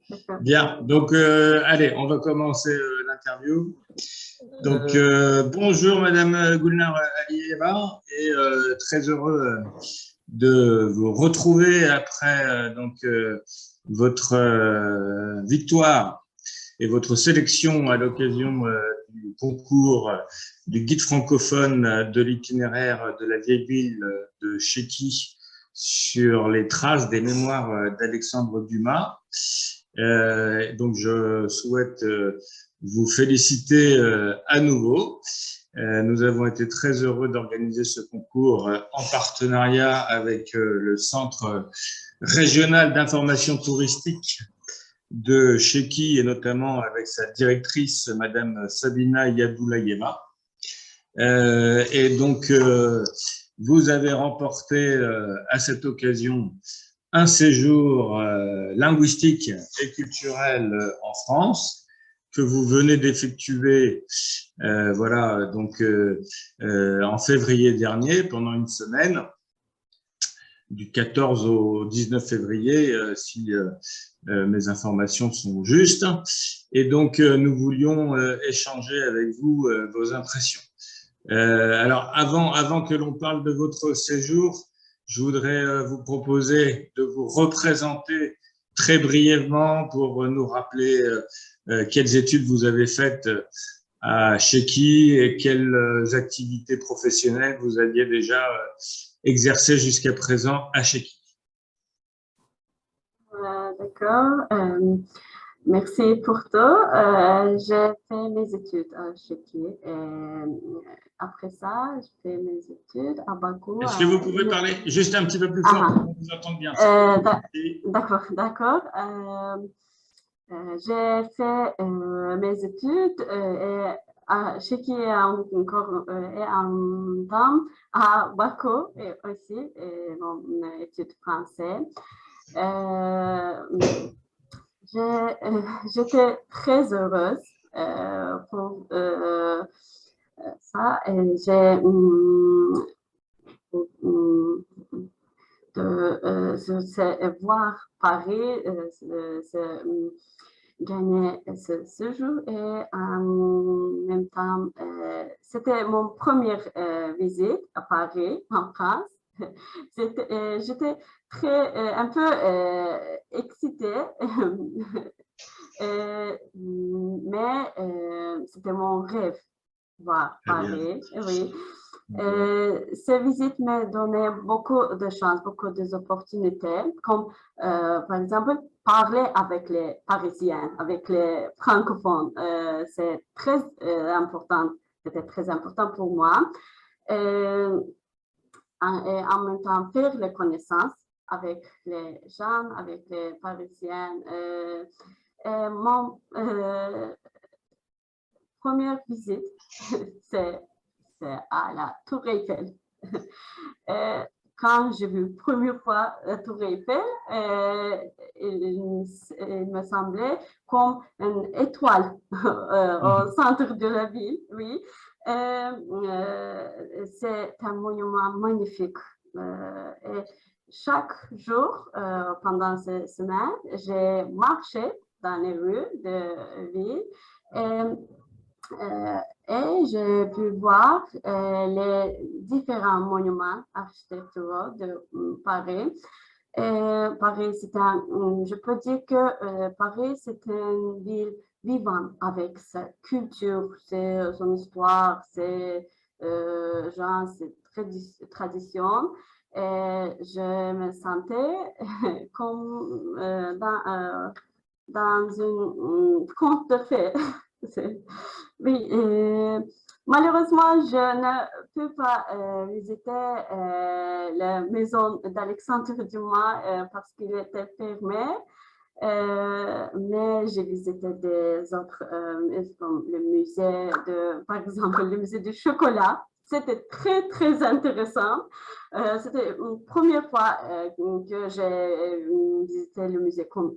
D'accord. Bien, donc allez, on va commencer l'interview. Donc bonjour Madame Gulnar Alieva et très heureux de vous retrouver après votre victoire et votre sélection à l'occasion du concours du guide francophone de l'itinéraire de la vieille ville de Chéki sur les traces des mémoires d'Alexandre Dumas. Donc, je souhaite vous féliciter à nouveau. Nous avons été très heureux d'organiser ce concours en partenariat avec le Centre régional d'information touristique de Chéki et notamment avec sa directrice, Madame Sabina Yadoulayeva. Et donc, vous avez remporté à cette occasion un séjour linguistique et culturel en France que vous venez d'effectuer voilà, donc, en février dernier pendant une semaine, du 14 au 19 février, si mes informations sont justes. Et donc, nous voulions échanger avec vous vos impressions. Alors, avant que l'on parle de votre séjour, je voudrais vous proposer de vous représenter très brièvement pour nous rappeler quelles études vous avez faites à Chéki et quelles activités professionnelles vous aviez déjà exercées jusqu'à présent à Chéki. D'accord. Merci pour tout. J'ai fait mes études à Chéki. Après ça, j'ai fait mes études à Bakou. Est-ce que vous pouvez parler juste un petit peu plus fort pour qu'on vous entende bien? D'accord, d'accord. J'ai fait mes études à Chéki et en Dam, à Bakou aussi, mon étude française. J'étais très heureuse pour ça. J'ai voir Paris, gagner ce séjour et en même temps, c'était mon première visite à Paris, en France. J'étais un peu excitée, mais c'était mon rêve, voir Paris. Oui. Ces visites m'ont donné beaucoup de chances, beaucoup d'opportunités, comme par exemple parler avec les Parisiens, avec les francophones. C'est très important, c'était très important pour moi. Et en même temps faire les connaissances avec les gens, avec les Parisiens. Mon première visite, c'est à la Tour Eiffel. Quand j'ai vu la première fois la Tour Eiffel, il me semblait comme une étoile au centre de la ville, oui. C'est un monument magnifique. Et chaque jour, pendant ces semaines, j'ai marché dans les rues de la ville. Et j'ai pu voir les différents monuments architecturaux de Paris. Paris, je peux dire que Paris, c'est une ville vivante avec sa culture, son histoire, ses gens, ses traditions. Et je me sentais comme dans un conte de fées. Oui, malheureusement, je ne peux pas visiter la maison d'Alexandre Dumas parce qu'il était fermé. Mais j'ai visité des autres, comme le musée par exemple, le musée du chocolat. C'était très, très intéressant. C'était une première fois que j'ai visité le musée comme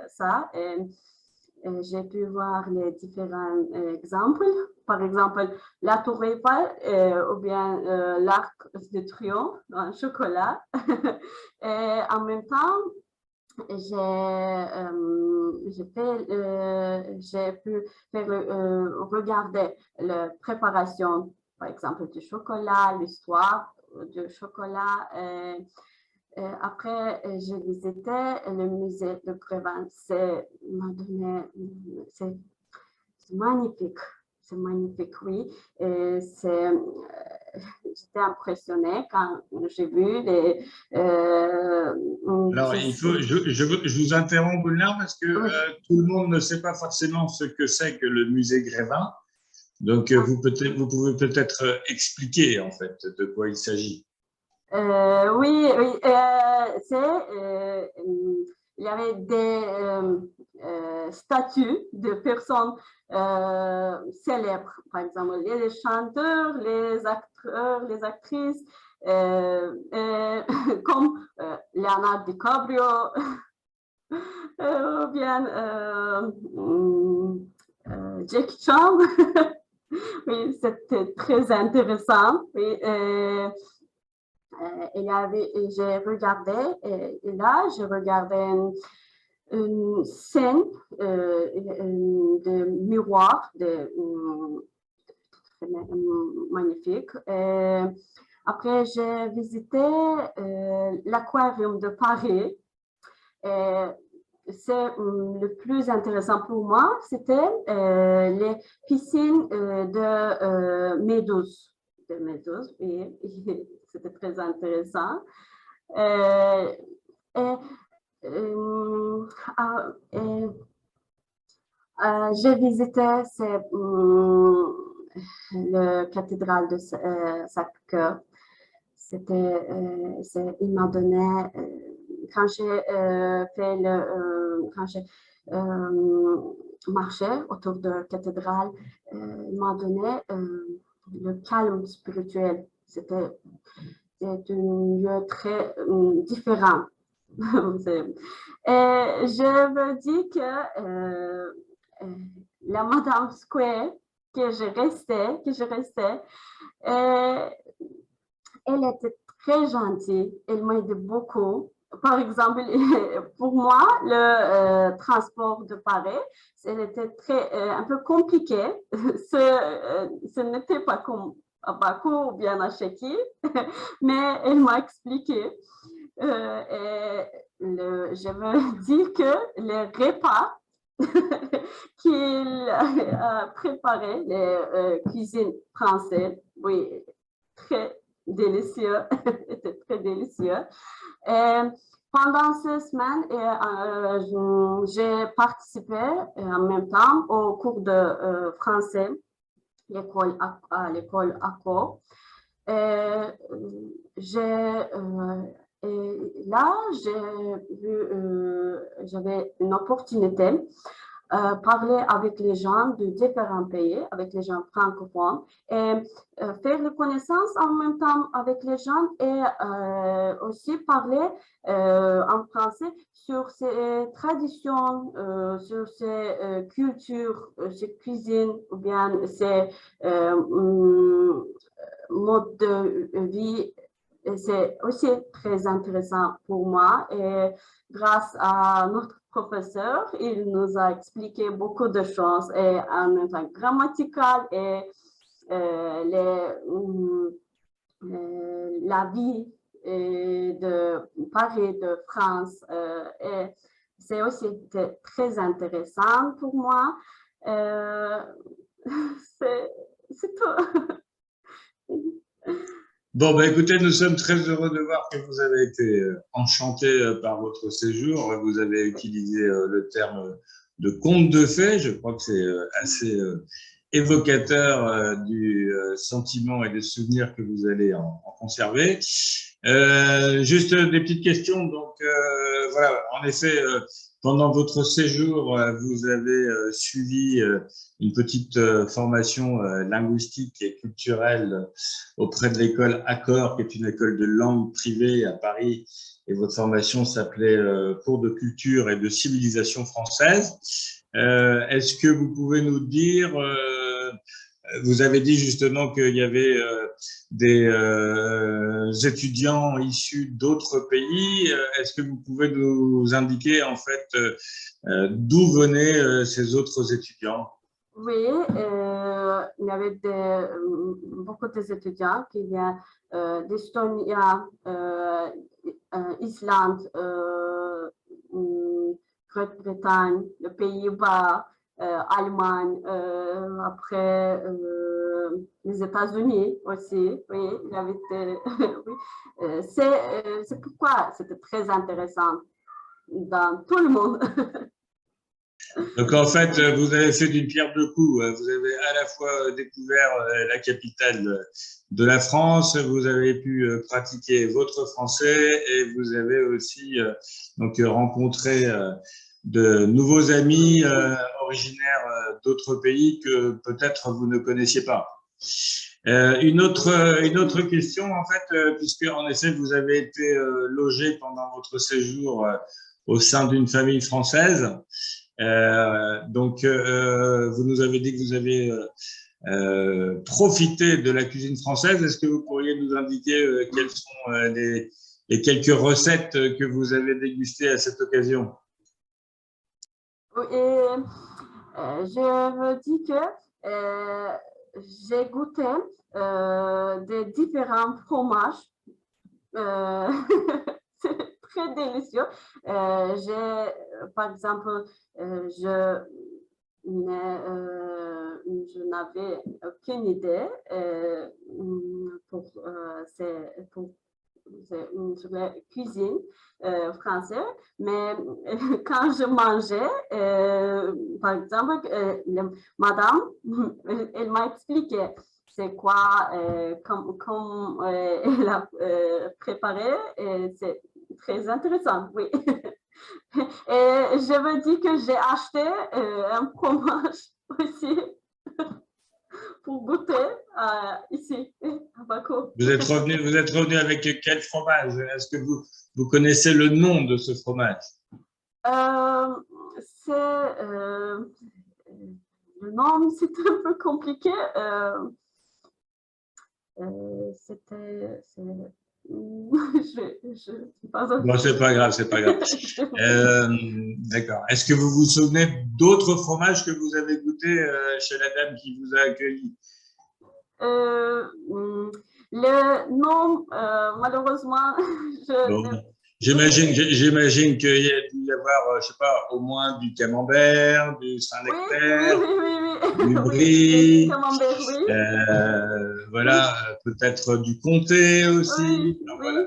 ça. J'ai pu voir les différents exemples, par exemple la Tour Eiffel ou bien l'Arc de Triomphe en chocolat. Et en même temps, j'ai j'ai pu faire, regarder la préparation, par exemple, du chocolat, l'histoire du chocolat. Après, j'ai visité le musée de Grévin. C'est magnifique. C'est magnifique, oui. J'étais impressionnée quand j'ai vu les. Alors, je vous interromps, Gulnare, parce que Oui. tout le monde ne sait pas forcément ce que c'est que le musée Grévin. Donc, vous pouvez peut-être expliquer, en fait, de quoi il s'agit. Oui, il y avait des statues de personnes célèbres, par exemple les chanteurs, les acteurs, les actrices, comme Leonardo DiCaprio, ou bien Jackie Chan. Oui, c'était très intéressant. Oui, j'ai regardé, et là, j'ai regardé une scène de miroir magnifique. Après, j'ai visité l'aquarium de Paris. C'est le plus intéressant pour moi, c'était les piscines de méduses. Oui, c'était très intéressant. J'ai visité la cathédrale de Sacré-Cœur. Il m'a donné, quand j'ai quand j'ai marché autour de la cathédrale, il m'a donné le calme spirituel. C'était un lieu très différent. Et je me dis que la Madame Square que je restais, elle était très gentille, elle m'aidait beaucoup. Par exemple, pour moi, le transport de Paris, c'était un peu compliqué. Ce n'était pas comme à Bakou ou bien à Cheki, mais elle m'a expliqué. Je veux dire que les repas qu'il a préparés, les cuisines françaises, oui, très délicieux, était très délicieux. Et pendant ces semaines, j'ai participé en même temps au cours de français à l'école ACO. Et là, j'avais une opportunité parler avec les gens de différents pays, avec les gens francophones, et faire la connaissance en même temps avec les gens et aussi parler en français sur ces traditions, sur ces cultures, ces cuisines, ou bien ces modes de vie. C'est aussi très intéressant pour moi et grâce à notre professeur, il nous a expliqué beaucoup de choses et en même temps grammatical et la vie de Paris, de France. Et c'est aussi très intéressant pour moi. C'est tout. Bon, bah, écoutez, nous sommes très heureux de voir que vous avez été enchanté par votre séjour. Vous avez utilisé le terme de conte de fées. Je crois que c'est assez évocateur du sentiment et des souvenirs que vous allez en conserver. Juste des petites questions. Donc, voilà, en effet, pendant votre séjour, vous avez suivi une petite formation linguistique et culturelle auprès de l'école Accor, qui est une école de langue privée à Paris. Et votre formation s'appelait Cours de culture et de civilisation française. Est-ce que vous pouvez nous dire, vous avez dit justement qu'il y avait des étudiants issus d'autres pays. Est-ce que vous pouvez nous indiquer en fait d'où venaient ces autres étudiants? Oui, il y avait beaucoup d'étudiants qui viennent d'Estonie, Islande, Grande-Bretagne, les Pays-Bas, Allemagne, après les États-Unis aussi. Oui, il y avait oui. C'est pourquoi c'était très intéressant dans tout le monde. Donc en fait, vous avez fait d'une pierre deux coups. Vous avez à la fois découvert la capitale de la France, vous avez pu pratiquer votre français et vous avez aussi donc rencontré de nouveaux amis originaires d'autres pays que peut-être vous ne connaissiez pas. Une autre question en fait, puisque en effet vous avez été logé pendant votre séjour au sein d'une famille française. Donc, vous nous avez dit que vous avez profité de la cuisine française. Est-ce que vous pourriez nous indiquer quelles sont les quelques recettes que vous avez dégustées à cette occasion? Et je me dis que j'ai goûté des différents fromages. C'est très délicieux. Par exemple, je n'avais aucune idée pour sur la cuisine française, mais quand je mangeais, par exemple, madame, elle m'a expliqué c'est quoi, comme elle a préparé, et c'est très intéressant, oui. Et je me dis que j'ai acheté un fromage aussi pour goûter ici, à Bakou. Vous êtes revenu avec quel fromage? Est-ce que vous connaissez le nom de ce fromage? Le nom, c'est un peu compliqué. C'était. Bon, c'est pas grave, c'est pas grave. D'accord. Est-ce que vous vous souvenez d'autres fromages que vous avez goûtés chez la dame qui vous a accueilli? Le nom, malheureusement, Bon. J'imagine qu'il y a dû y avoir, je sais pas, au moins du camembert, du Saint-Nectaire, du brie, camembert, oui. voilà, peut-être du comté aussi. Oui, Alors, oui, voilà.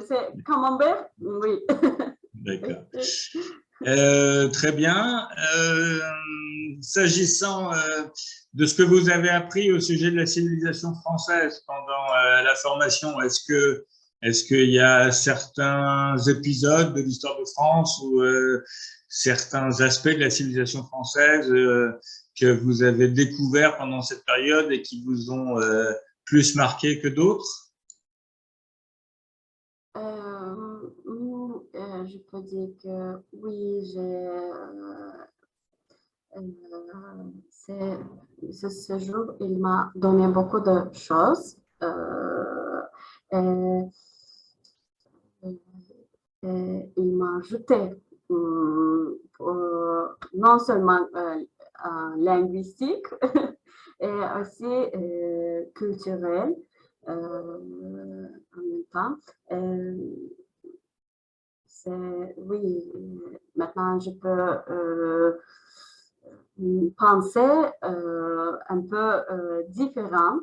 c'est camembert, oui. D'accord. Très bien. S'agissant de ce que vous avez appris au sujet de la civilisation française pendant la formation, est-ce qu'il y a certains épisodes de l'histoire de France ou certains aspects de la civilisation française que vous avez découverts pendant cette période et qui vous ont plus marqué que d'autres? Je peux dire que oui, ce séjour, il m'a donné beaucoup de choses. Et, il m'a ajouté non seulement linguistique, et aussi culturel en même temps. Oui, maintenant je peux penser un peu différent.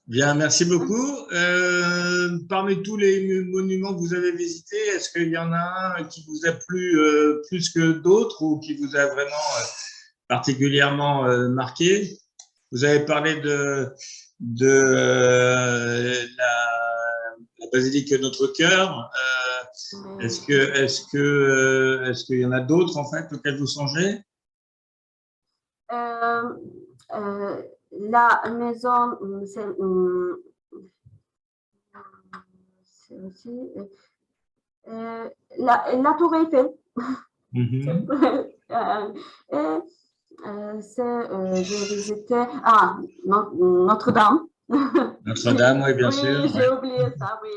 Bien, merci beaucoup. Parmi tous les monuments que vous avez visités, est-ce qu'il y en a un qui vous a plu plus que d'autres ou qui vous a vraiment particulièrement marqué? Vous avez parlé de la basilique Notre-Cœur. Est-ce qu'il y en a d'autres en fait auxquels vous songez? La maison, c'est aussi la tour Eiffel. Mm-hmm. J'ai visité Notre-Dame. Notre-Dame, oui, bien Oui, sûr. j'ai oublié ça, oui.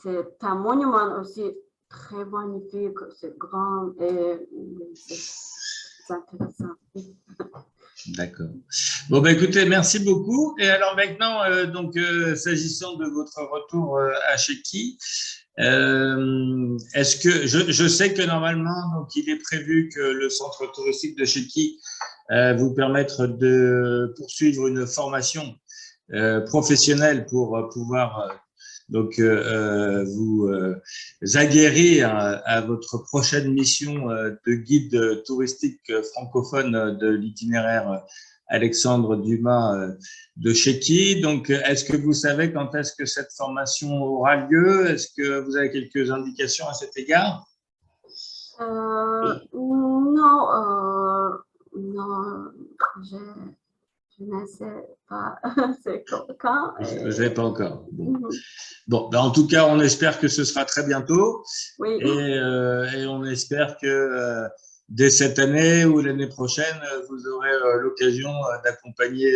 C'est un monument aussi très magnifique, c'est grand et c'est intéressant. D'accord. Bon, ben, écoutez, merci beaucoup. Et alors maintenant, s'agissant de votre retour à Chéki, est-ce que je sais que normalement, donc, il est prévu que le centre touristique de Chéki vous permette de poursuivre une formation professionnelle pour pouvoir vous aguerrir à votre prochaine mission de guide touristique francophone de l'itinéraire Alexandre Dumas de Chéki. Donc, est-ce que vous savez quand est-ce que cette formation aura lieu? Est-ce que vous avez quelques indications à cet égard? Non, je ne sais pas c'est quand. Je ne sais pas encore. Bon, ben en tout cas, on espère que ce sera très bientôt. Oui. Et on espère que dès cette année ou l'année prochaine, vous aurez l'occasion d'accompagner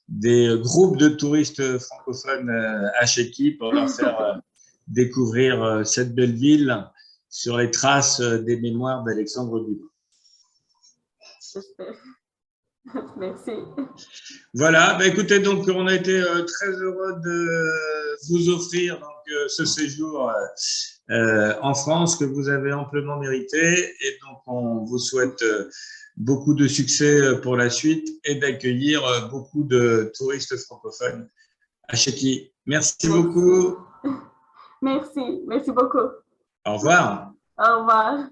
des groupes de touristes francophones à Chéki pour leur faire découvrir cette belle ville sur les traces des mémoires d'Alexandre Dumas. J'espère. Merci. Voilà, bah écoutez, donc on a été très heureux de vous offrir ce séjour en France que vous avez amplement mérité, et donc on vous souhaite beaucoup de succès pour la suite et d'accueillir beaucoup de touristes francophones à Chéki. Merci beaucoup. Merci beaucoup. Au revoir. Au revoir.